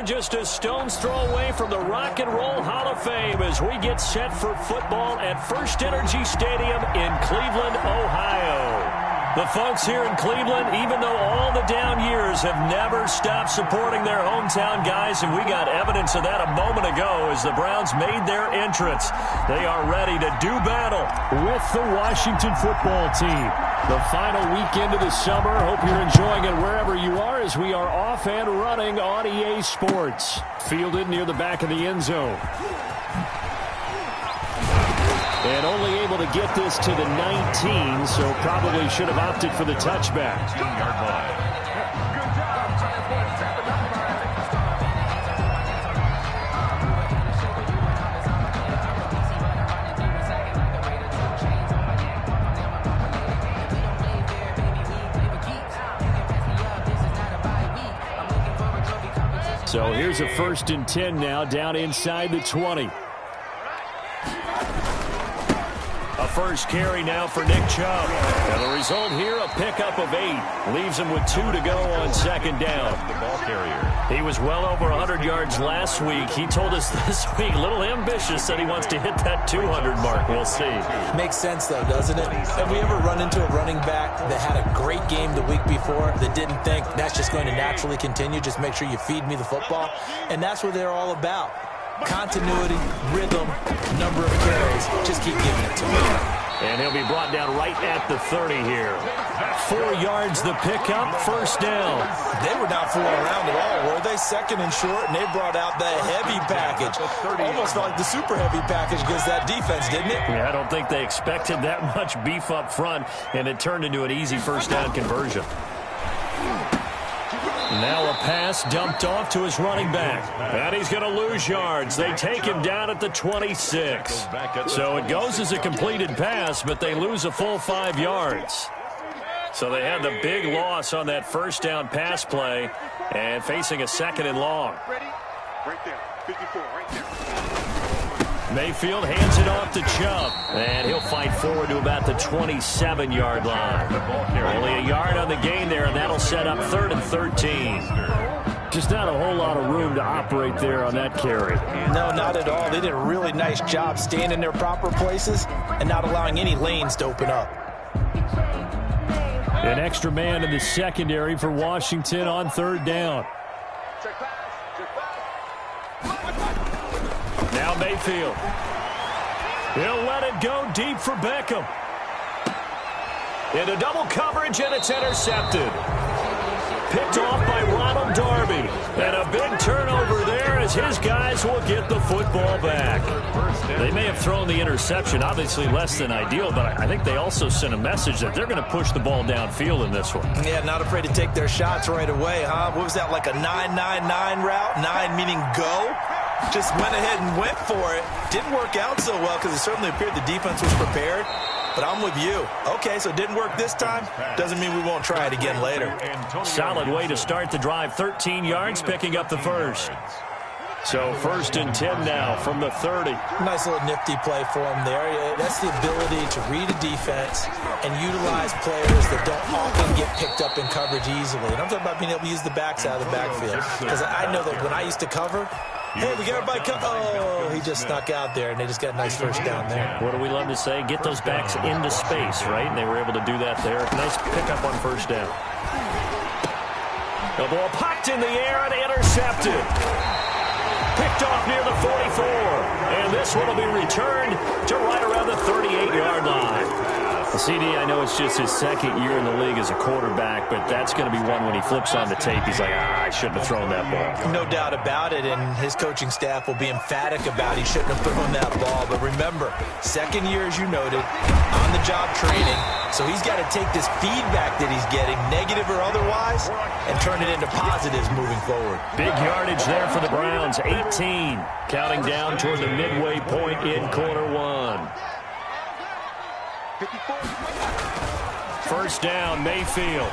just a stone's throw away from the Rock and Roll Hall of Fame as we get set for football at First Energy Stadium in Cleveland, Ohio. The folks here in Cleveland, even though all the down years, have never stopped supporting their hometown guys, and we got evidence of that a moment ago as the Browns made their entrance. They are ready to do battle with the Washington football team. The final weekend of the summer. Hope you're enjoying it wherever you are as we are off and running on EA Sports. Fielded near the back of the end zone. And only able to get this to the 19, so probably should have opted for the touchback. 15-yard line. So here's a 1st and 10 now, down inside the 20. A first carry now for Nick Chubb. And the result here, a pickup of 8. Leaves him with 2 to go on 2nd down. The ball carrier. He was well over 100 yards last week. He told us this week, a little ambitious, that he wants to hit that 200 mark. We'll see. Makes sense, though, doesn't it? Have we ever run into a running back that had a great game the week before that didn't think that's just going to naturally continue? Just make sure you feed me the football. And that's what they're all about. Continuity, rhythm, number of carries. Just keep giving it to me. And he'll be brought down right at the 30 here. 4 yards the pickup, 1st down. They were not fooling around at all, were they? 2nd and short, and they brought out the heavy package. Almost like the super heavy package against that defense, didn't it? Yeah, I don't think they expected that much beef up front, and it turned into an easy 1st down conversion. Now a pass dumped off to his running back. And he's going to lose yards. They take him down at the 26. So it goes as a completed pass, but they lose a full 5 yards. So they had the big loss on that 1st down pass play and facing a 2nd and long. Ready? Right there. 54, right there. Mayfield hands it off to Chubb, and he'll fight forward to about the 27-yard line. Only a yard on the gain there, and that'll set up 3rd and 13. Just not a whole lot of room to operate there on that carry. No, not at all. They did a really nice job staying in their proper places and not allowing any lanes to open up. An extra man in the secondary for Washington on 3rd down. Now Mayfield. He'll let it go deep for Beckham. Into double coverage, and it's intercepted. Picked off by Ronald Darby. And a big turnover there as his guys will get the football back. They may have thrown the interception, obviously less than ideal, but I think they also sent a message that they're going to push the ball downfield in this one. Yeah, not afraid to take their shots right away, huh? What was that, like a 9-9-9 route? 9 meaning go? Just went ahead and went for it. Didn't work out so well because it certainly appeared the defense was prepared. But I'm with you. Okay, so it didn't work this time. Doesn't mean we won't try it again later. Solid way to start the drive. 13 yards, picking up the 1st. So 1st and 10 now from the 30. Nice little nifty play for him there. That's the ability to read a defense and utilize players that don't often get picked up in coverage easily. And I'm talking about being able to use the backs out of the backfield. Because I know that when I used to cover, hey, we got everybody cover. Oh, he just snuck out there, and they just got a nice 1st down there. What do we love to say? Get those backs into space, right? And they were able to do that there. Nice pickup on 1st down. The ball popped in the air and intercepted. Picked off near the 44. And this one will be returned to right around the 38-yard line. CD, I know it's just his 2nd year in the league as a quarterback, but that's going to be one when he flips on the tape. He's like, I shouldn't have thrown that ball. No doubt about it, and his coaching staff will be emphatic about he shouldn't have thrown that ball. But remember, 2nd year, as you noted, on-the-job training. So he's got to take this feedback that he's getting, negative or otherwise, and turn it into positives moving forward. Big yardage there for the Browns, 18. Counting down toward the midway point in quarter 1. 1st down, Mayfield.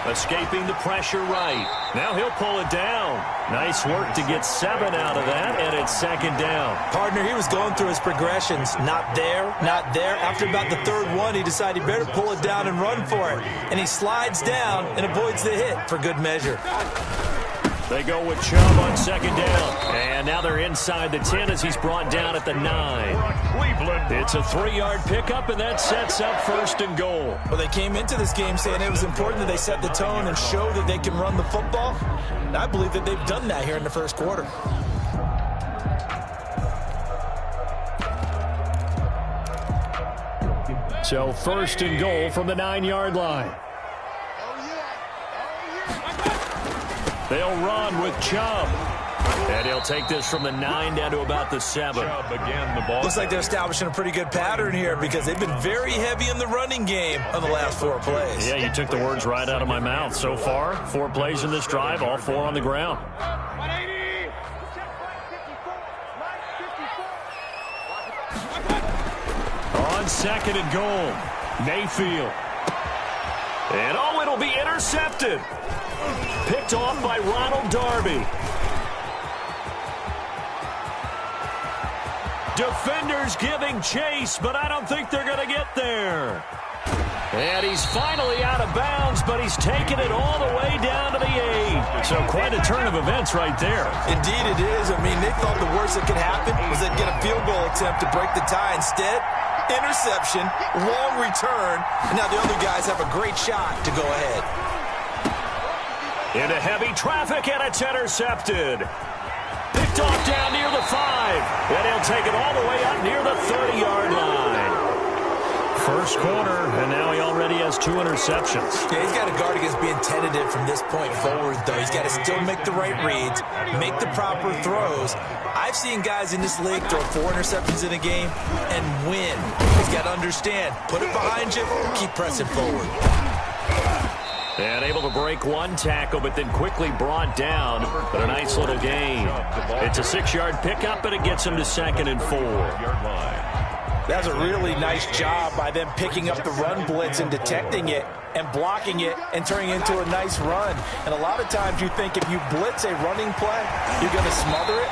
Escaping the pressure right. Now he'll pull it down. Nice work to get 7 out of that, and it's 2nd down. Partner, he was going through his progressions. Not there, not there. After about the 3rd one, he decided he better pull it down and run for it. And he slides down and avoids the hit for good measure. They go with Chubb on second down. And now they're inside the 10 as he's brought down at the 9. It's a 3-yard pickup, and that sets up first and goal. Well, they came into this game saying it was important that they set the tone and show that they can run the football. And I believe that they've done that here in the first quarter. So first and goal from the 9-yard line. They'll run with Chubb. And he'll take this from the 9 down to about the 7. Looks like they're establishing a pretty good pattern here because they've been very heavy in the running game on the last 4 plays. Yeah, you took the words right out of my mouth. So far, 4 plays in this drive, all 4 on the ground. On second and goal, Mayfield. And oh, it'll be intercepted. Picked off by Ronald Darby. Defenders giving chase, but I don't think they're going to get there. And he's finally out of bounds, but he's taken it all the way down to the 8. So quite a turn of events right there. Indeed it is. I mean, they thought the worst that could happen was they'd get a field goal attempt to break the tie. Instead, interception, long return, and now the other guys have a great shot to go ahead. Into heavy traffic, and it's intercepted. Picked off down near the 5, and he'll take it all the way up near the 30-yard line. First quarter, and now he already has 2 interceptions. Yeah, he's got to guard against being tentative from this point forward, though. He's got to still make the right reads, make the proper throws. I've seen guys in this league throw 4 interceptions in a game and win. He's got to understand, put it behind you, keep pressing forward. And able to break 1 tackle, but then quickly brought down. But a nice little gain. It's a 6-yard pickup, and it gets him to second and 4. That's a really nice job by them picking up the run blitz and detecting it and blocking it and turning it into a nice run. And a lot of times you think if you blitz a running play, you're going to smother it.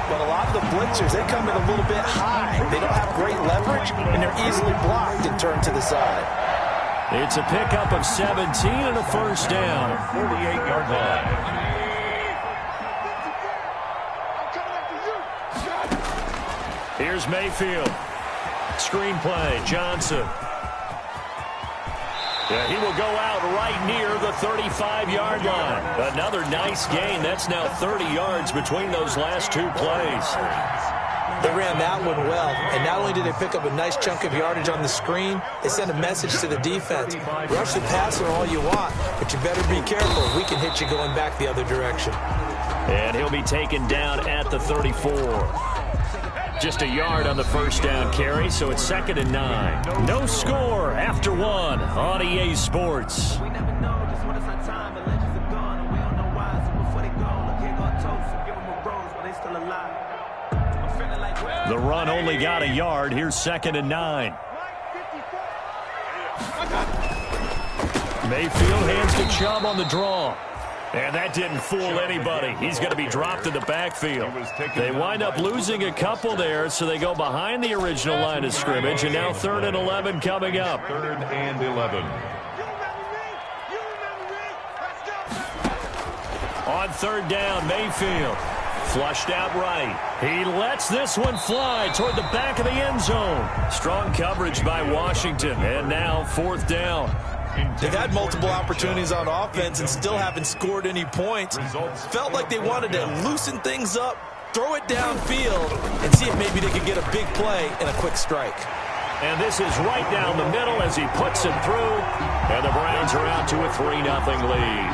But a lot of the blitzers, they come in a little bit high. They don't have great leverage, and they're easily blocked and turned to the side. It's a pickup of 17 and a first down. 48-yard line. Here's Mayfield. Screenplay, Johnson. Yeah, he will go out right near the 35-yard line. Another nice gain. That's now 30 yards between those last 2 plays. They ran that one well, and not only did they pick up a nice chunk of yardage on the screen, they sent a message to the defense. Rush the passer all you want, but you better be careful. We can hit you going back the other direction. And he'll be taken down at the 34. Just a yard on the first down carry, so it's second and 9. No score after 1 on EA Sports. The run only got a yard. Here's second and 9. Mayfield hands to Chubb on the draw. And that didn't fool anybody. He's going to be dropped in the backfield. They wind up losing a couple there, so they go behind the original line of scrimmage. And now 3rd and 11 coming up. 3rd and 11. On 3rd down, Mayfield. Flushed out right. He lets this one fly toward the back of the end zone. Strong coverage by Washington. And now 4th down. They've had multiple opportunities on offense and still haven't scored any points. Felt like they wanted to loosen things up, throw it downfield, and see if maybe they could get a big play and a quick strike. And this is right down the middle as he puts it through. And the Browns are out to a 3-0 lead.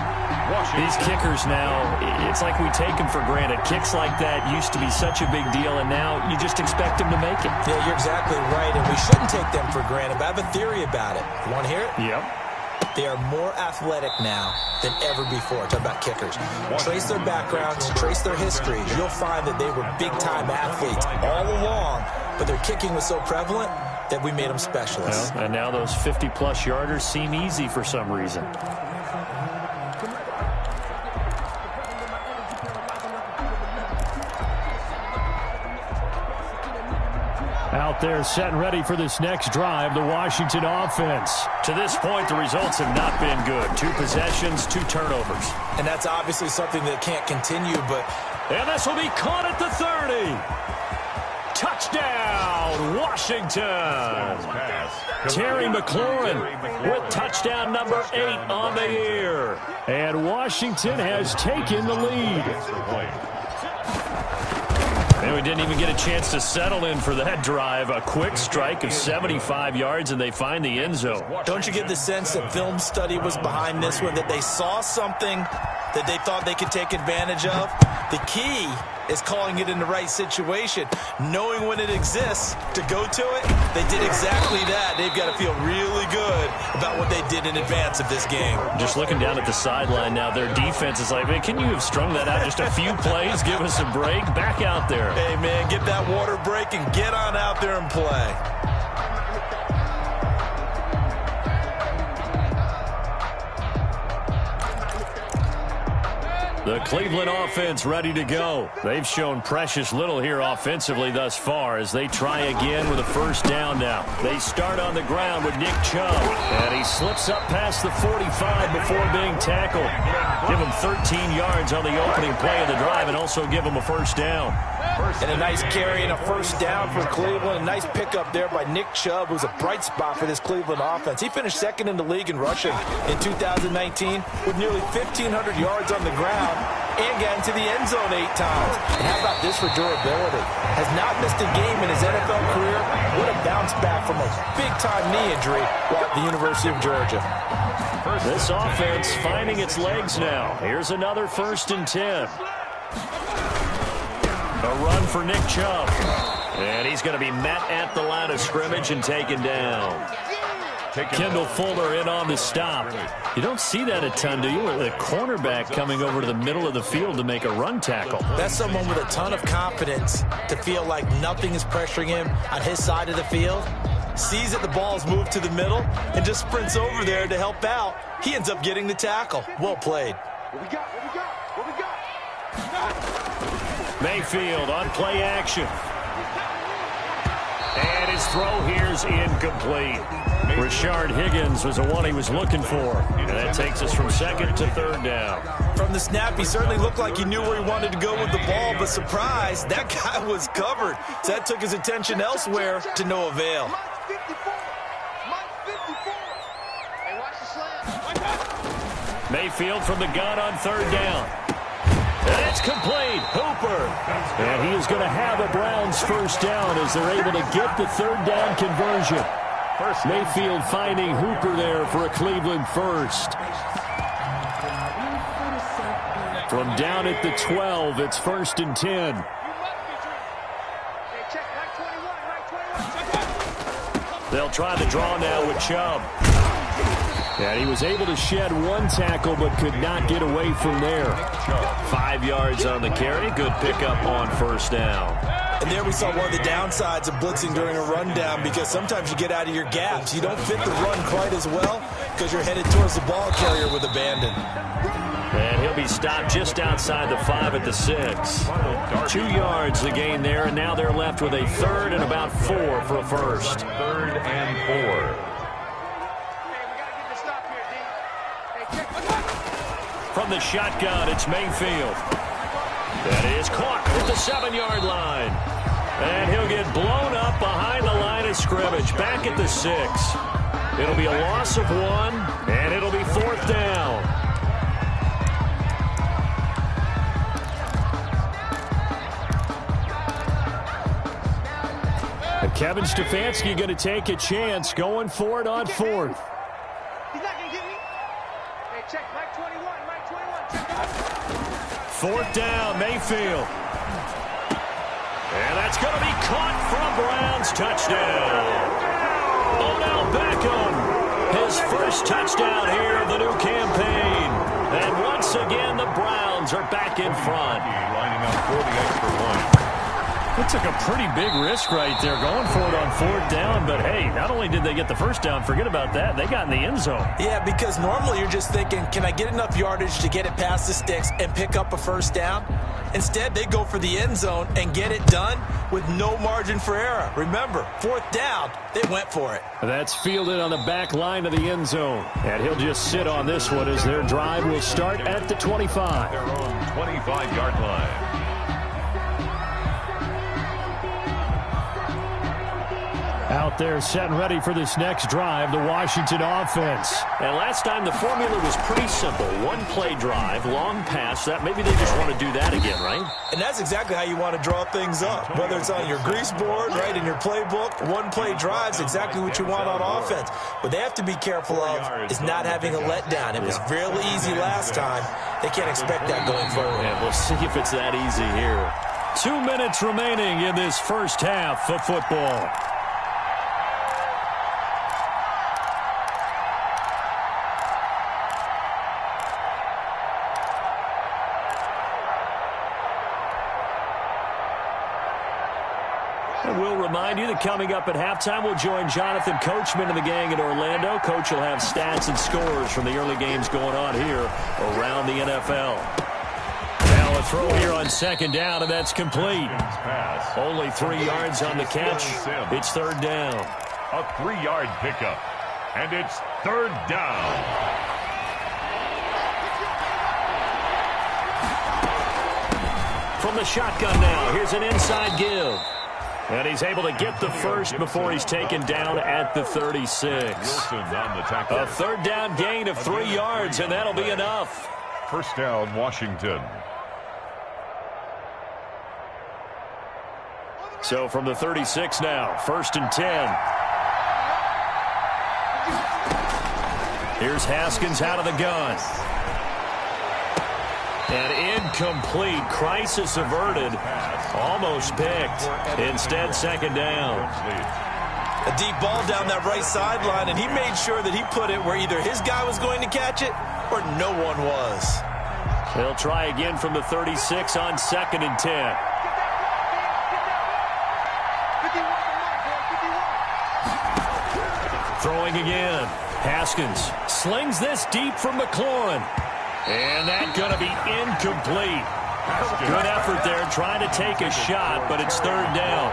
These kickers now, it's like we take them for granted. Kicks like that used to be such a big deal, and now you just expect them to make it. Yeah, you're exactly right, and we shouldn't take them for granted, but I have a theory about it. You want to hear it? Yep. They are more athletic now than ever before. Talk about kickers. Trace their backgrounds, trace their histories. You'll find that they were big-time athletes all along, but their kicking was so prevalent that we made them specialists. Well, and now those 50-plus yarders seem easy for some reason. Out there set and ready for this next drive, the Washington offense. To this point, the results have not been good. 2 possessions, 2 turnovers. And that's obviously something that can't continue, but... And this will be caught at the 30. Touchdown, Washington. Terry McLaurin with touchdown number 8 on the year. And Washington has taken the lead. And we didn't even get a chance to settle in for that drive. A quick strike of 75 yards, and they find the end zone. Don't you get the sense that film study was behind this one, that they saw something that they thought they could take advantage of? The key is calling it in the right situation, knowing when it exists to go to it. They did exactly that. They've got to feel really good about what they did in advance of this game. Just looking down at the sideline now, their defense is like, man, can you have strung that out just a few plays? Give us a break. Back out there. Hey, man, get that water break and get on out there and play. The Cleveland offense ready to go. They've shown precious little here offensively thus far as they try again with a first down now. They start on the ground with Nick Chubb, and he slips up past the 45 before being tackled. Give him 13 yards on the opening play of the drive and also give him a first down. And a nice carry and a first down for Cleveland. A nice pickup there by Nick Chubb, who's a bright spot for this Cleveland offense. He finished second in the league in rushing in 2019 with nearly 1,500 yards on the ground and got into the end zone 8 times. And how about this for durability? Has not missed a game in his NFL career. What a bounce back from a big-time knee injury while at the University of Georgia. This offense finding its legs now. Here's another 1st and 10. A run for Nick Chubb. And he's going to be met at the line of scrimmage and taken down. Kendall Fuller in on the stop. You don't see that a ton, do you? The cornerback coming over to the middle of the field to make a run tackle. That's someone with a ton of confidence to feel like nothing is pressuring him on his side of the field. Sees that the ball's moved to the middle and just sprints over there to help out. He ends up getting the tackle. Well played. What we got? What we got? What we got? Mayfield on play action. And his throw here's incomplete. Rashard Higgins was the one he was looking for. And that takes us from 2nd to 3rd down. From the snap, he certainly looked like he knew where he wanted to go with the ball, but surprise, that guy was covered. So that took his attention elsewhere to no avail. Mayfield from the gun on 3rd down. And it's complete. Hooper. And he is going to have a Browns first down as they're able to get the 3rd down conversion. Mayfield finding Hooper there for a Cleveland first. From down at the 12, it's 1st and 10. They'll try the draw now with Chubb. And he was able to shed 1 tackle but could not get away from there. 5 yards on the carry. Good pickup on 1st down. And there we saw one of the downsides of blitzing during a rundown, because sometimes you get out of your gaps. You don't fit the run quite as well because you're headed towards the ball carrier with abandon. And he'll be stopped just outside the 5 at the 6. 2 yards the gain there, and now they're left with a 3rd and about 4 for a first. 3rd and 4. From the shotgun, it's Mayfield. That is caught at the 7-yard line. And he'll get blown up behind the line of scrimmage, back at the 6. It'll be a loss of 1, and it'll be 4th down. And Kevin Stefanski going to take a chance, going for it on 4th. He's not going to get me. Hey, check, Mike 21, Mike 21, check it out. 4th down, Mayfield. And that's going to be caught from Browns. Touchdown. Odell Beckham, his first touchdown here of the new campaign. And once again, the Browns are back in front. Lining up for the extra point. It took a pretty big risk right there going for it on 4th down. But, hey, not only did they get the first down, forget about that, they got in the end zone. Yeah, because normally you're just thinking, can I get enough yardage to get it past the sticks and pick up a first down? Instead, they go for the end zone and get it done with no margin for error. Remember, 4th down, they went for it. That's fielded on the back line of the end zone. And he'll just sit on this one as their drive will start at the 25. Their own 25-yard line. Out there set and ready for this next drive, the Washington offense. And last time the formula was pretty simple. One-play drive, long pass. That maybe they just want to do that again, right? And that's exactly how you want to draw things up. Whether it's on your grease board, right, in your playbook, one-play drive's exactly what you want on offense. What they have to be careful of is not having a letdown. It was really easy last time. They can't expect that going forward. Yeah, we'll see if it's that easy here. 2 minutes remaining in this first half of football. We'll remind you that coming up at halftime, we'll join Jonathan Coachman and the gang in Orlando. Coach will have stats and scores from the early games going on here around the NFL. Now a throw here on 2nd down, and that's complete. Only 3 yards on the catch. It's 3rd down. A 3-yard pickup, and it's 3rd down. From the shotgun now, here's an inside give. And he's able to get the first before he's taken down at the 36. A 3rd down gain of 3 yards, and that'll be enough. First down, Washington. So from the 36 now, 1st and 10. Here's Haskins out of the gun. And incomplete. Crisis averted. Almost picked. Instead, 2nd down. A deep ball down that right sideline, and he made sure that he put it where either his guy was going to catch it or no one was. He'll try again from the 36 on 2nd and 10. Throwing again. Haskins slings this deep from McLaurin. And that's going to be incomplete. Good effort there trying to take a shot, but it's 3rd down.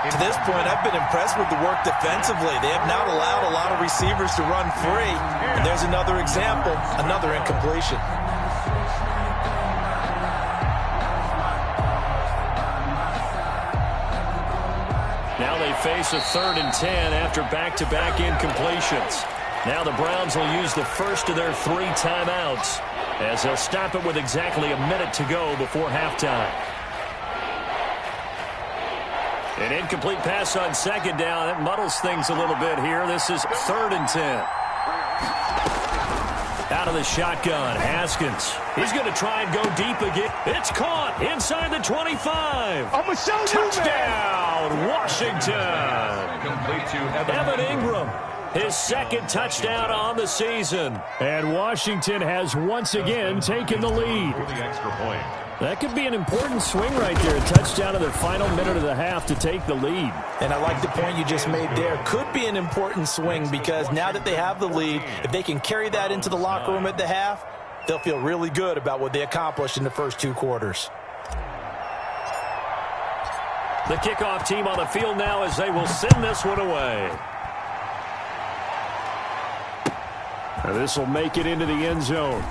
To this point, I've been impressed with the work defensively. They have not allowed a lot of receivers to run free. And there's another example, another incompletion. Now they face a 3rd and 10 after back-to-back incompletions. Now the Browns will use the first of their 3 timeouts, as they'll stop it with exactly a minute to go before halftime. An incomplete pass on 2nd down. It muddles things a little bit here. This is 3rd and 10. Out of the shotgun, Haskins. He's going to try and go deep again. It's caught inside the 25. I'm going to show you, Touchdown, Washington. Complete to Evan Ingram. His 2nd touchdown on the season. And Washington has once again taken the lead. for the extra point. That could be an important swing right there. A touchdown in the final minute of the half to take the lead. And I like the point you just made there. Could be an important swing because now that they have the lead, if they can carry that into the locker room at the half, they'll feel really good about what they accomplished in the first 2 quarters. The kickoff team on the field now as they will send this one away. This will make it into the end zone.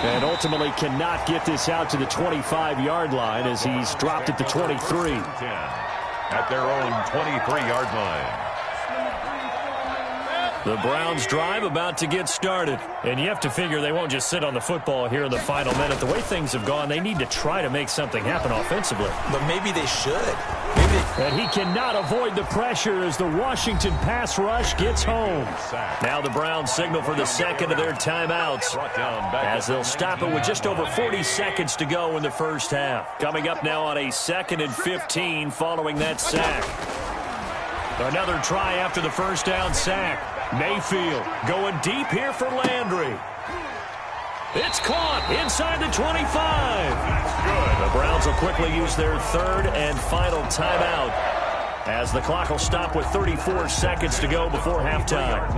And ultimately cannot get this out to the 25-yard line as he's dropped at the 23. At their own 23-yard line. The Browns drive about to get started. And you have to figure they won't just sit on the football here in the final minute. The way things have gone, they need to try to make something happen offensively. But maybe they should. And he cannot avoid the pressure as the Washington pass rush gets home. Now the Browns signal for the 2nd of their timeouts as they'll stop it with just over 40 seconds to go in the first half. Coming up now on a 2nd and 15 following that sack. Another try after the first down sack. Mayfield going deep here for Landry. It's caught inside the 25. The Browns will quickly use their third and final timeout as the clock will stop with 34 seconds to go before halftime.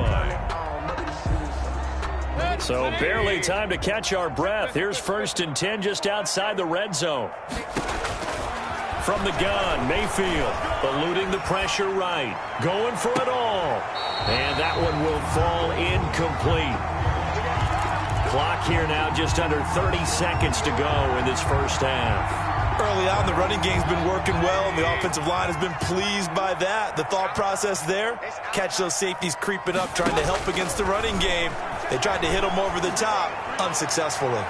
So barely time to catch our breath. Here's 1st and 10 just outside the red zone. From the gun, Mayfield eluding the pressure right. Going for it all. And that one will fall incomplete. Clock here now just under 30 seconds to go in this first half. Early on, the running game's been working well, and the offensive line has been pleased by that. The thought process there, catch those safeties creeping up, trying to help against the running game. They tried to hit them over the top, unsuccessfully.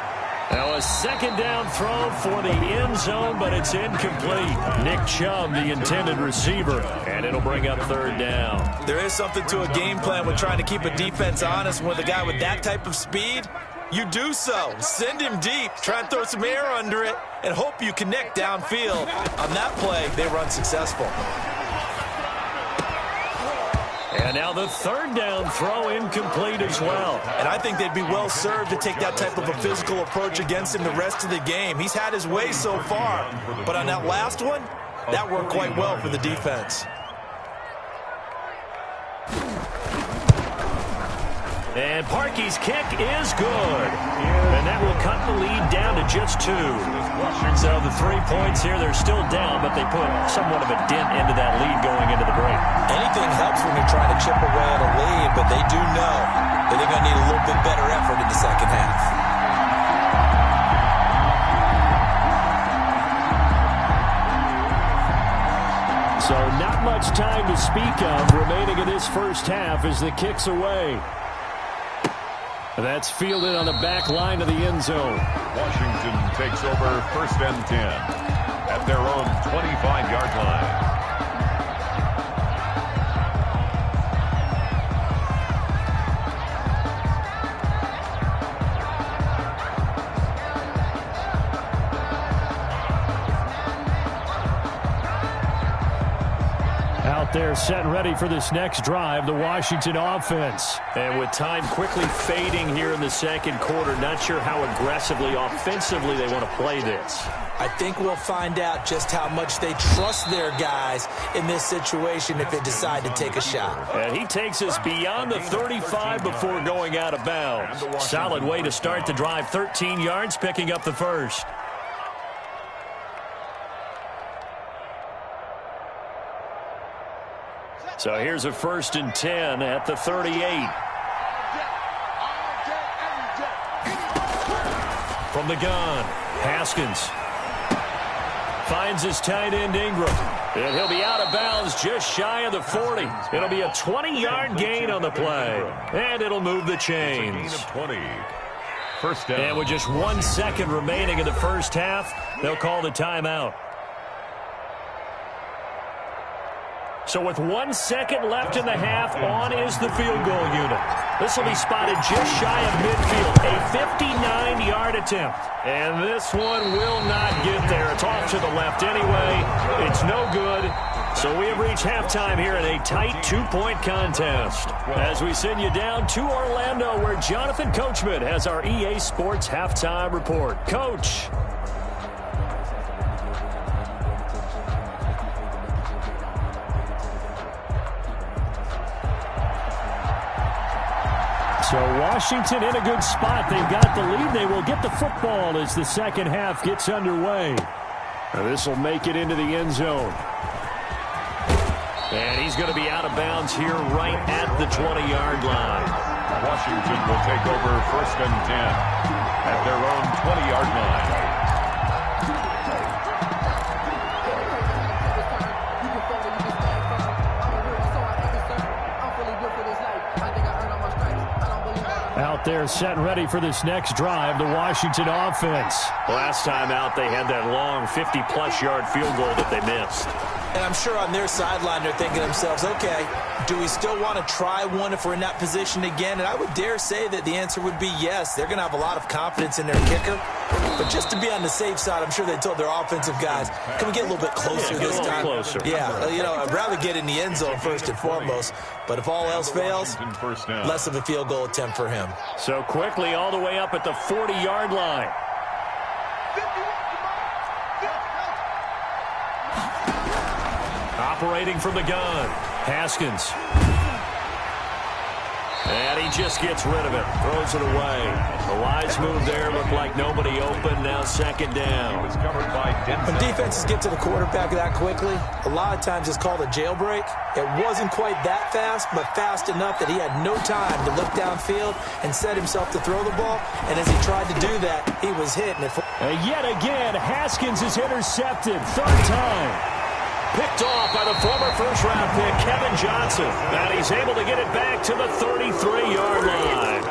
Now a second down throw for the end zone, but it's incomplete. Nick Chubb, the intended receiver, and it'll bring up 3rd down. There is something to a game plan with trying to keep a defense honest. With a guy with that type of speed, you do so. Send him deep, try and throw some air under it, and hope you connect downfield. On that play, they were unsuccessful. And now the 3rd down throw incomplete as well. And I think they'd be well served to take that type of a physical approach against him the rest of the game. He's had his way so far. But on that last one, that worked quite well for the defense. And Parkey's kick is good. And that will cut the lead down to just 2. So the 3 points here, they're still down, but they put somewhat of a dent into that lead going into the break. Anything helps when you're trying to chip away at a lead, but they do know that they're going to need a little bit better effort in the second half. So not much time to speak of remaining in this first half as the kick's away. That's fielded on the back line of the end zone. Washington takes over 1st and 10 at their own 25-yard line. Out there set and ready for this next drive, the Washington offense. And with time quickly fading here in the second quarter, not sure how aggressively, offensively they want to play this. I think we'll find out just how much they trust their guys in this situation if they decide to take a shot. And he takes us beyond the 35 before going out of bounds. Solid way to start the drive, 13 yards, picking up the first. So here's a 1st and 10 at the 38. From the gun, Haskins finds his tight end Ingram. And he'll be out of bounds just shy of the 40. It'll be a 20-yard gain on the play. And it'll move the chains. 20. First down. And with just 1 second remaining in the first half, they'll call the timeout. So with 1 second left in the half, on is the field goal unit. This will be spotted just shy of midfield, a 59-yard attempt. And this one will not get there. It's off to the left anyway. It's no good. So we have reached halftime here in a tight 2-point contest. As we send you down to Orlando, where Jonathan Coachman has our EA Sports halftime report. Coach. So Washington in a good spot. They've got the lead. They will get the football as the second half gets underway. This will make it into the end zone. And he's going to be out of bounds here right at the 20-yard line. Washington will take over 1st and 10 at their own 20-yard line. Out there set and ready for this next drive, the Washington offense. Last time out, they had that long 50-plus yard field goal that they missed. And I'm sure on their sideline they're thinking to themselves, okay, do we still want to try one if we're in that position again? And I would dare say that the answer would be yes. They're going to have a lot of confidence in their kicker. But just to be on the safe side, I'm sure they told their offensive guys, can we get a little bit closer this time? Closer. Yeah, you know, I'd rather get in the end zone first and foremost. But if all else fails, less of a field goal attempt for him. So quickly all the way up at the 40-yard line. Operating from the gun, Haskins. And he just gets rid of it, throws it away. A wise move there, looked like nobody open, now second down. He was covered by Denson. When defenses get to the quarterback that quickly, a lot of times it's called a jailbreak. It wasn't quite that fast, but fast enough that he had no time to look downfield and set himself to throw the ball. And as he tried to do that, he was hit. And yet again, Haskins is intercepted, third time. Picked off by the former first-round pick, Kevin Johnson. And he's able to get it back to the 33-yard line.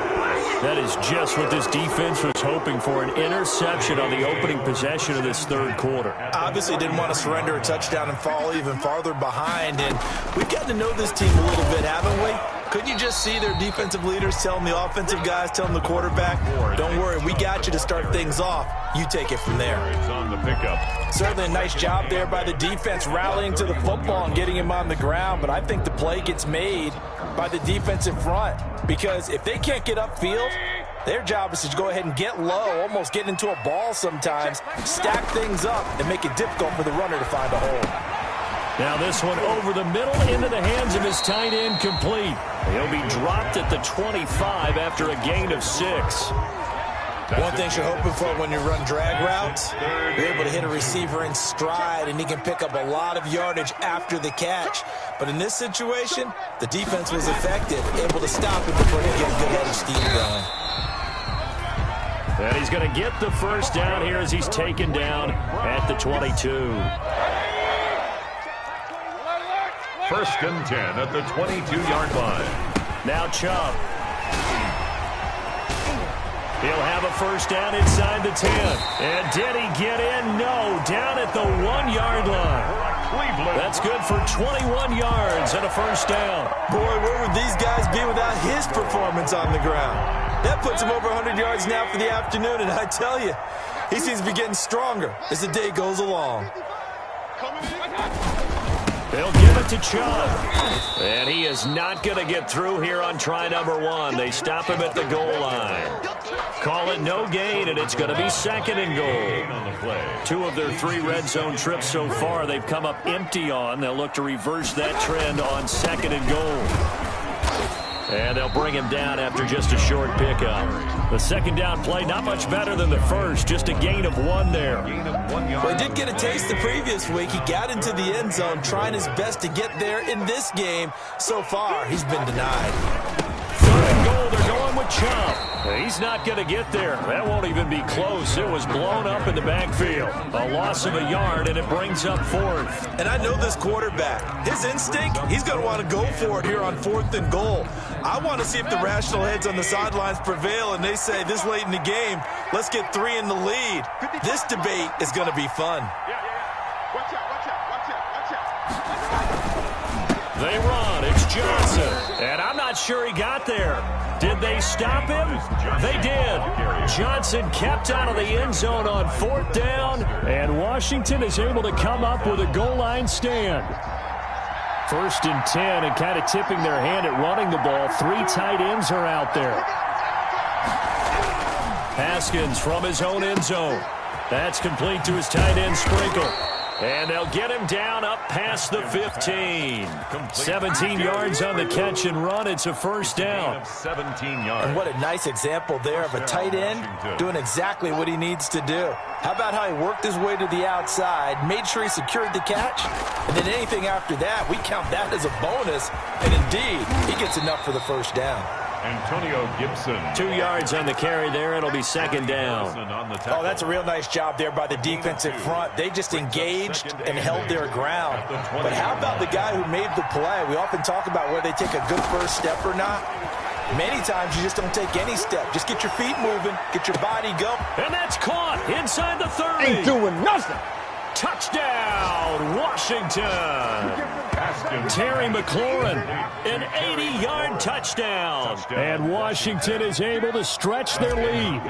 That is just what this defense was hoping for, an interception on the opening possession of this third quarter. Obviously didn't want to surrender a touchdown and fall even farther behind. And we've gotten to know this team a little bit, haven't we? Couldn't you just see their defensive leaders telling the offensive guys, telling the quarterback, don't worry, we got you to start things off. You take it from there. It's on the pickup. Certainly a nice job there by the defense rallying to the football and getting him on the ground. But I think the play gets made by the defensive front. Because if they can't get upfield, their job is to go ahead and get low, almost get into a ball sometimes, stack things up, and make it difficult for the runner to find a hole. Now this one over the middle into the hands of his tight end, complete. He'll be dropped at the 25 after a gain of 6. One thing you're hoping for when you run drag routes, you're able to hit a receiver in stride, and he can pick up a lot of yardage after the catch. But in this situation, the defense was effective, able to stop him before he get a good head of steam going. And he's going to get the first down here as he's taken down at the 22. First and 10 at the 22-yard line. Now Chubb. He'll have a first down inside the 10. And did he get in? No, down at the 1-yard line. That's good for 21 yards and a first down. Boy, where would these guys be without his performance on the ground? That puts him over 100 yards now for the afternoon, and I tell you, he seems to be getting stronger as the day goes along. They'll give it to Chubb. And he is not going to get through here on try number 1. They stop him at the goal line. Call it no gain, and it's going to be second and goal. 2 of their 3 red zone trips so far they've come up empty on. They'll look to reverse that trend on second and goal. And they'll bring him down after just a short pickup. The second down play, not much better than the first. Just a gain of 1 there. Well, he did get a taste the previous week. He got into the end zone, trying his best to get there in this game. So far, he's been denied. Third and goal, they're going with Chubb. He's not going to get there. That won't even be close. It was blown up in the backfield. A loss of a yard, and it brings up 4th. And I know this quarterback. His instinct, he's going to want to go for it here on 4th and goal. I want to see if the rational heads on the sidelines prevail, and they say this late in the game, let's get 3 in the lead. This debate is going to be fun. Watch out. They run. It's Johnson. And I'm not sure he got there. Did they stop him? They did. Johnson kept out of the end zone on 4th down, and Washington is able to come up with a goal line stand. 1st and 10, and kind of tipping their hand at running the ball. 3 tight ends are out there. Haskins from his own end zone. That's complete to his tight end, Sprinkle. And they'll get him down up past the 15. 17 yards on the catch and run. It's a first down. 17 yards. And what a nice example there of a tight end doing exactly what he needs to do. How about how he worked his way to the outside, made sure he secured the catch, and then anything after that, we count that as a bonus. And indeed, he gets enough for the first down. Antonio Gibson. 2 yards on the carry there. It'll be second down. Oh, that's a real nice job there by the defensive front. They just engaged and held their ground. But how about the guy who made the play? We often talk about whether they take a good first step or not. Many times you just don't take any step. Just get your feet moving, get your body going. And that's caught inside the 30. Ain't doing nothing. Touchdown, Washington. Terry McLaurin, an 80-yard touchdown. And Washington is able to stretch their lead.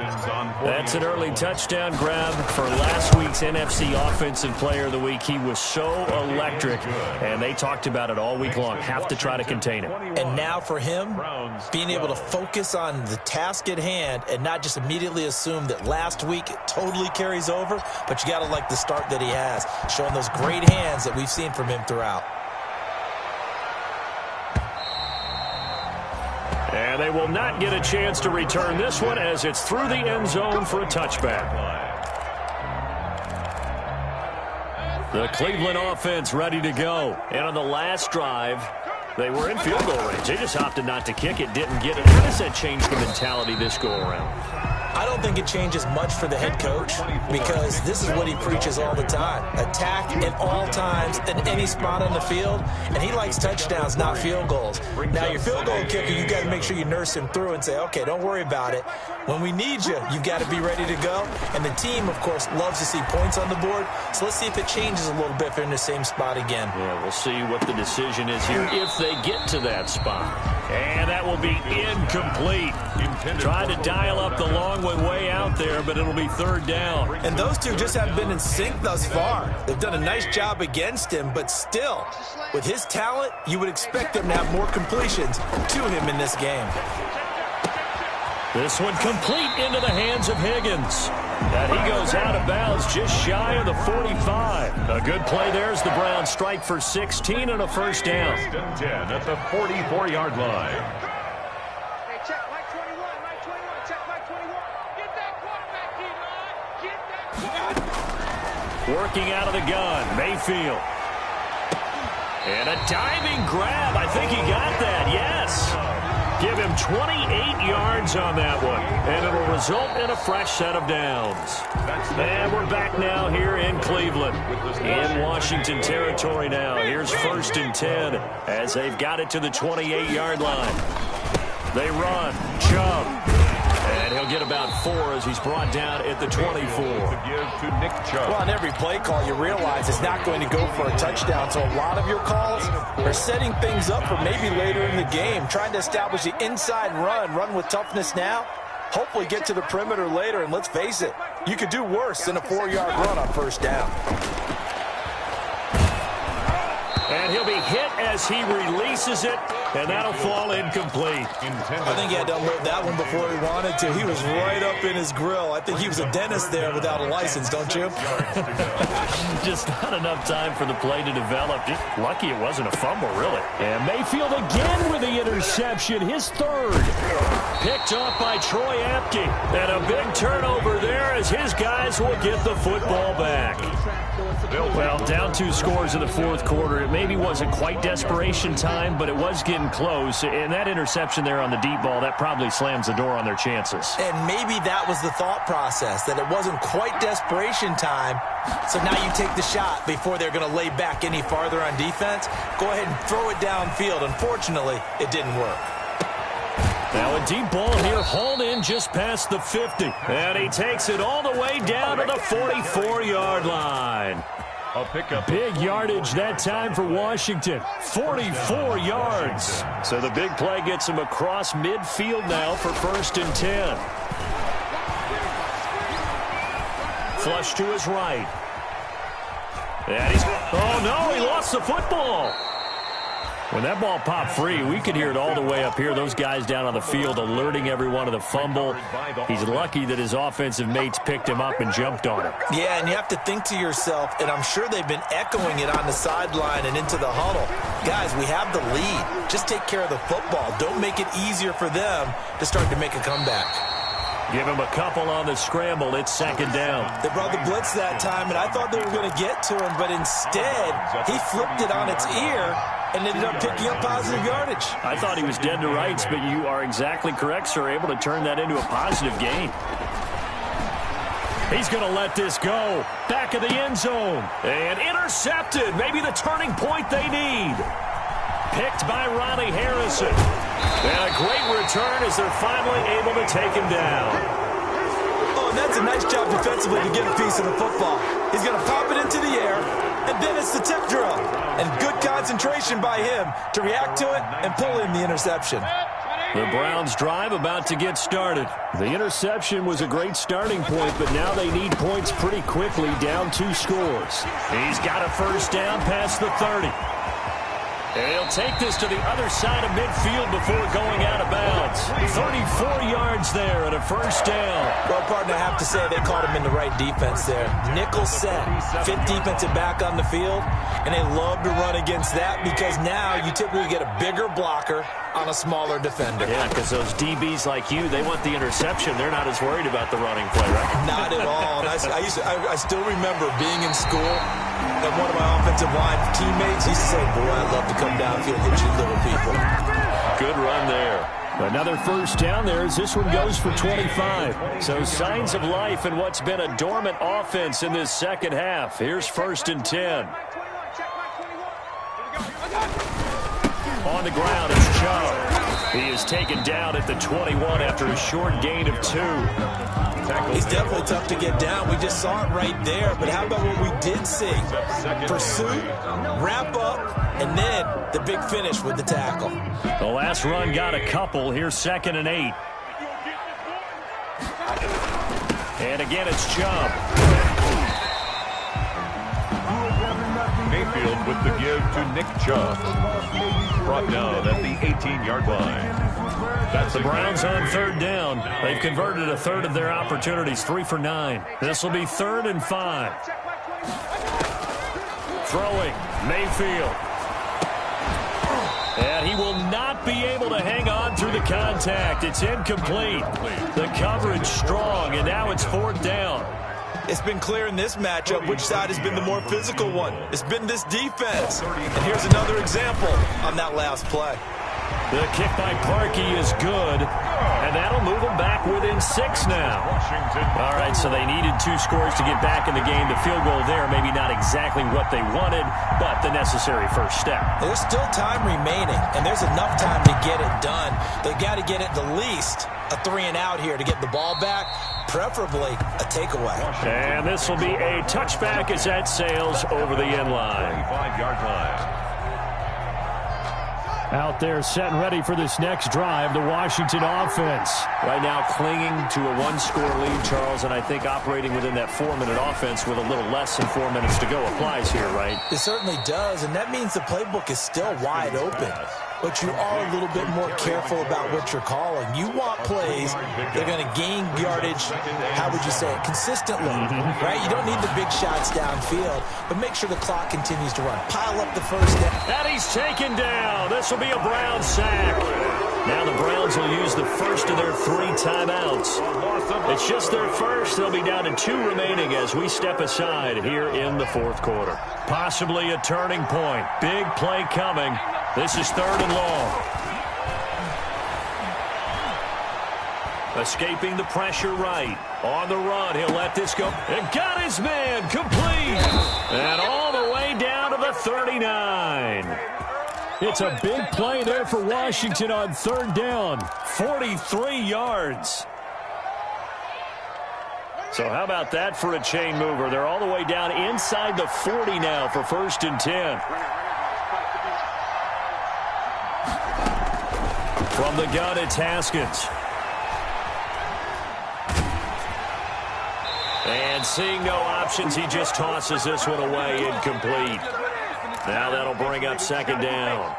That's an early touchdown grab for last week's NFC Offensive Player of the Week. He was so electric, and they talked about it all week long. Have to try to contain him. And now for him, being able to focus on the task at hand and not just immediately assume that last week it totally carries over, but you got to like the start that he has, showing those great hands that we've seen from him throughout. And they will not get a chance to return this one as it's through the end zone for a touchback. The Cleveland offense ready to go. And on the last drive, they were in field goal range. They just opted not to kick it, didn't get it. How does that change the mentality this go around? I don't think it changes much for the head coach because this is what he preaches all the time. Attack at all times in any spot on the field, and he likes touchdowns, not field goals. Now, your field goal kicker, you got to make sure you nurse him through and say, okay, don't worry about it. When we need you, you've got to be ready to go. And the team, of course, loves to see points on the board. So let's see if it changes a little bit if they're in the same spot again. Yeah, we'll see what the decision is here if they get to that spot. And that will be incomplete. Trying to dial up the long one way out there, but it'll be third down. And those two just haven't been in sync thus far. They've done a nice job against him, but still, with his talent, you would expect them to have more completions to him in this game. This one complete into the hands of Higgins. And he goes out of bounds just shy of the 45. A good play there as the Browns strike for 16 and a first down. 10 at the 44-yard line. Hey, check Mike 21, Mike 21, check Mike 21. Get that quarterback, Eli. Get that. Working out of the gun, Mayfield. And a diving grab. I think he got that, yes. Give him 28 yards on that one, and it'll result in a fresh set of downs. And we're back now here in Cleveland, in Washington territory now. Here's 1st and 10 as they've got it to the 28-yard line. They run, Chubb, and he'll get about 4 as he's brought down at the 24. Well, on every play call, you realize it's not going to go for a touchdown, so a lot of your calls are setting things up for maybe later in the game, trying to establish the inside run with toughness now, hopefully get to the perimeter later, and let's face it, you could do worse than a 4-yard run on first down. And he'll be hit as he releases it, and that'll fall incomplete. I think he had to unload that one before he wanted to. He was right up in his grill. I think he was a dentist there without a license, don't you? Just not enough time for the play to develop. Just lucky it wasn't a fumble, really. And Mayfield again with the interception, his third. Picked off by Troy Apke. And a big turnover there as his guys will get the football back. Well, down 2 scores in the fourth quarter. It maybe wasn't quite desperation time, but it was getting close. And that interception there on the deep ball, that probably slams the door on their chances. And maybe that was the thought process, that it wasn't quite desperation time. So now you take the shot before they're going to lay back any farther on defense. Go ahead and throw it downfield. Unfortunately, it didn't work. Now a deep ball here, hauled in just past the 50. And he takes it all the way down to the 44-yard line. A pickup. Big yardage that time for Washington. 44 yards. So the big play gets him across midfield now for 1st and 10. Flush to his right. And he's... Oh, no, he lost the football. When that ball popped free, we could hear it all the way up here. Those guys down on the field alerting everyone of the fumble. He's lucky that his offensive mates picked him up and jumped on him. Yeah, and you have to think to yourself, and I'm sure they've been echoing it on the sideline and into the huddle. Guys, we have the lead. Just take care of the football. Don't make it easier for them to start to make a comeback. Give him a couple on the scramble. It's 2nd down. They brought the blitz that time, and I thought they were going to get to him, but instead, he flipped it on its ear and ended up picking up positive yardage. I thought he was dead to rights, but you are exactly correct, sir. Able to turn that into a positive gain. He's going to let this go. Back of the end zone. And intercepted. Maybe the turning point they need. Picked by Ronnie Harrison. And a great return as they're finally able to take him down. Oh, and that's a nice job defensively to get a piece of the football. He's going to pop it into the air, And then it's the tip drill. And good concentration by him to react to it and pull in the interception. The Browns' drive about to get started. The interception was a great starting point, but now they need points pretty quickly, down 2 scores. He's got a first down past the 30. And he'll take this to the other side of midfield before going out of bounds. 34 yards there and a first down. Well, partner, I have to say they caught him in the right defense there. Nickel set, fit defensive back on the field, and they love to run against that because now you typically get a bigger blocker on a smaller defender. Yeah, because those DBs like you, they want the interception. They're not as worried about the running play, right? Not at all. And I still remember being in school, and one of my offensive line teammates used to say, boy, I'd love to come downfield and hit you little people. Good run there. Another first down there as this one goes for 25. So signs of life in what's been a dormant offense in this second half. Here's 1st and 10. On the ground, it's Chubb. He is taken down at the 21 after a short gain of 2. He's definitely tough to get down. We just saw it right there. But how about what we did see? Pursuit, wrap up, and then the big finish with the tackle. The last run got a couple. Here's 2nd and 8. And again, it's Chubb. Mayfield with the give to Nick Chubb. Brought down at the 18-yard line. That's the Browns on 3rd down. They've converted a third of their opportunities, 3 for 9. This will be 3rd and 5. Throwing, Mayfield. And he will not be able to hang on through the contact. It's incomplete. The coverage strong, and now it's 4th down. It's been clear in this matchup which side has been the more physical one. It's been this defense. And here's another example on that last play. The kick by Parkey is good, and that'll move them back within 6 now. All right, so they needed 2 scores to get back in the game. The field goal there, maybe not exactly what they wanted, but the necessary first step. There's still time remaining, and there's enough time to get it done. They've got to get at the least a 3-and-out here to get the ball back, preferably a takeaway. And this will be a touchback as that sails over the end line. 25-yard line. Out there set and ready for this next drive, the Washington offense. Right now clinging to a 1-score lead, Charles, and I think operating within that 4-minute offense with a little less than 4 minutes to go applies here, right? It certainly does, and that means the playbook is still wide open. But you are a little bit more careful about what you're calling. You want plays that are going to gain yardage, how would you say it, consistently, right? You don't need the big shots downfield, but make sure the clock continues to run. Pile up the first down. And he's taken down. This will be a Browns sack. Now the Browns will use the first of their 3 timeouts. It's just their first. They'll be down to 2 remaining as we step aside here in the 4th quarter. Possibly a turning point. Big play coming. This is 3rd and long. Escaping the pressure right. On the run, he'll let this go. And got his man complete. And all the way down to the 39. It's a big play there for Washington on 3rd down. 43 yards. So how about that for a chain mover? They're all the way down inside the 40 now for 1st and 10. From the gun, it's Haskins. And seeing no options, he just tosses this one away, incomplete. Now that'll bring up 2nd down.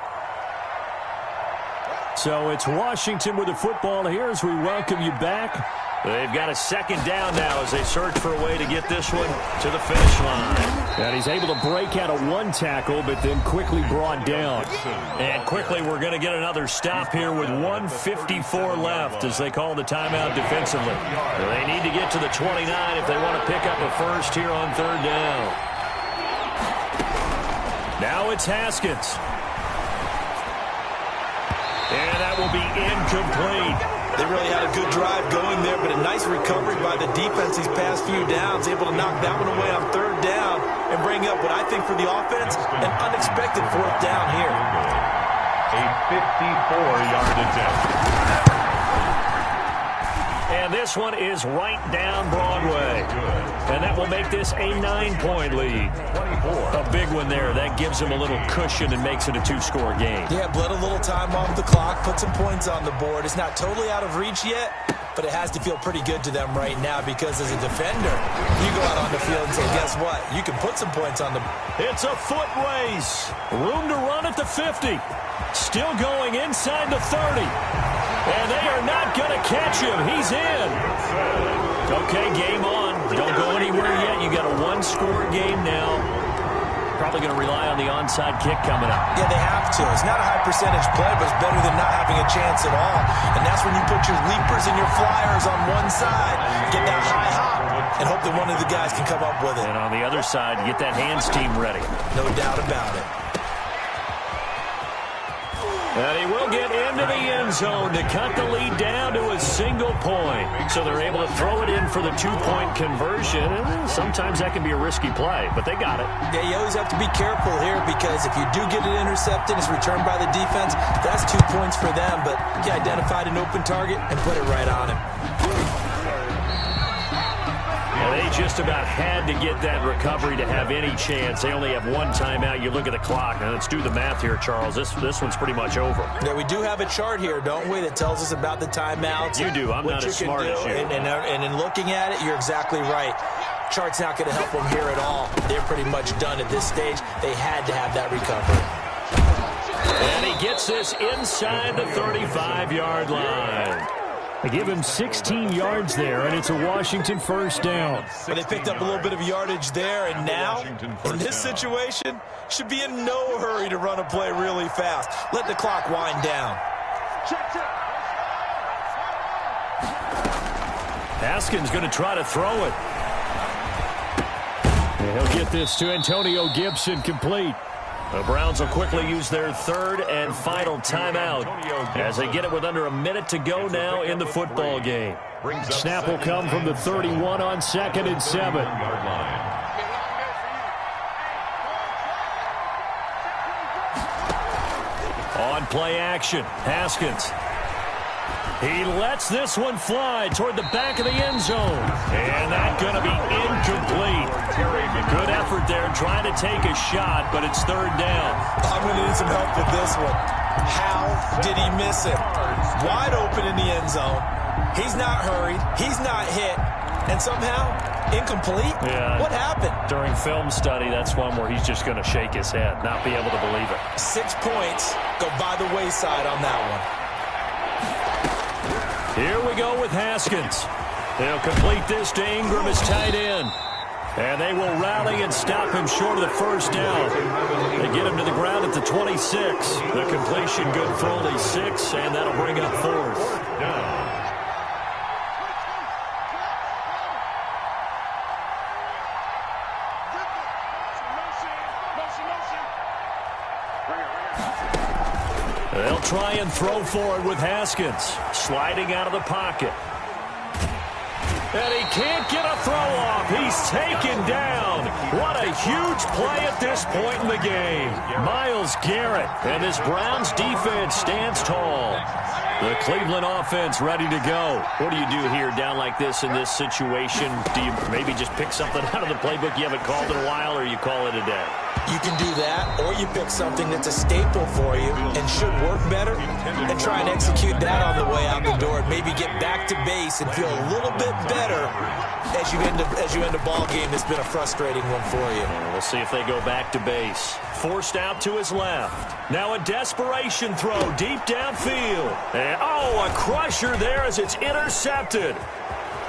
So it's Washington with the football here as we welcome you back. They've got a 2nd down now as they search for a way to get this one to the finish line. And he's able to break out of 1 tackle, but then quickly brought down. And quickly we're going to get another stop here with 1:54 left as they call the timeout defensively. They need to get to the 29 if they want to pick up a first here on 3rd down. Now it's Haskins. And that will be incomplete. They really had a good drive going there, but a nice recovery by the defense these past few downs, able to knock that one away on 3rd down and bring up what I think for the offense, an unexpected 4th down here. A 54-yard attempt. And this one is right down Broadway. And that will make this a 9-point lead. 24. A big one there. That gives them a little cushion and makes it a 2-score game. Yeah, bled a little time off the clock, put some points on the board. It's not totally out of reach yet, but it has to feel pretty good to them right now because as a defender, you go out on the field and say, guess what? You can put some points on the board. It's a foot race. Room to run at the 50. Still going inside the 30. And they are not going to catch him. He's in. Okay, game on. Don't go anywhere yet. You got a 1-score game now. Probably going to rely on the onside kick coming up. Yeah, they have to. It's not a high percentage play, but it's better than not having a chance at all. And that's when you put your leapers and your flyers on one side, get that high hop, and hope that one of the guys can come up with it. And on the other side, get that hands team ready. No doubt about it. And he will get into the end zone to cut the lead down to a single point. So they're able to throw it in for the 2-point conversion. Sometimes that can be a risky play, but they got it. Yeah, you always have to be careful here because if you do get it intercepted, it's returned by the defense, that's 2 points for them. But he identified an open target and put it right on him. They just about had to get that recovery to have any chance. They only have one timeout. You look at the clock. Now, let's do the math here, Charles. This one's pretty much over. Yeah, we do have a chart here, don't we, that tells us about the timeouts. You do. I'm not as smart as you. And in looking at it, you're exactly right. Chart's not going to help them here at all. They're pretty much done at this stage. They had to have that recovery. And he gets this inside the 35-yard line. They give him 16 yards there, and it's a Washington first down. But they picked up a little bit of yardage there, and now, in this situation, should be in no hurry to run a play really fast. Let the clock wind down. Haskins going to try to throw it. And he'll get this to Antonio Gibson complete. The Browns will quickly use their third and final timeout as they get it with under a minute to go now in the football game. Snap will come from the 31 on 2nd and 7. On play action, Haskins. He lets this one fly toward the back of the end zone. And that's going to be incomplete. Good effort there trying to take a shot, but it's third down. I'm going to need some help with this one. How did he miss it? Wide open in the end zone. He's not hurried. He's not hit. And somehow, incomplete? Yeah. What happened? During film study, that's one where he's just going to shake his head, not be able to believe it. 6 points go by the wayside on that one. Here we go with Haskins. They'll complete this to Ingram as tight end. And they will rally and stop him short of the first down. They get him to the ground at the 26. The completion good for only 6, and that'll bring up fourth. They'll try and throw for it with Haskins. Sliding out of the pocket. And he can't get a throw off. He's taken down. What a huge play at this point in the game. Myles Garrett. And this Browns defense stands tall. The Cleveland offense ready to go. What do you do here down like this in this situation? Do you maybe just pick something out of the playbook you haven't called in a while, or you call it a day? You can do that, or you pick something that's a staple for you and should work better and try and execute that on the way out the door and maybe get back to base and feel a little bit better as you end a ball game that's been a frustrating one for you. And we'll see if they go back to base. Forced out to his left. Now a desperation throw deep downfield. And, a crusher there as it's intercepted.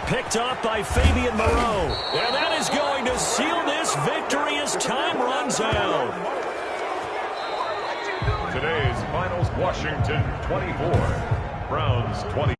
Picked up by Fabian Moreau. And that is going to seal this victory as time runs out. Today's finals, Washington 24, Browns 20.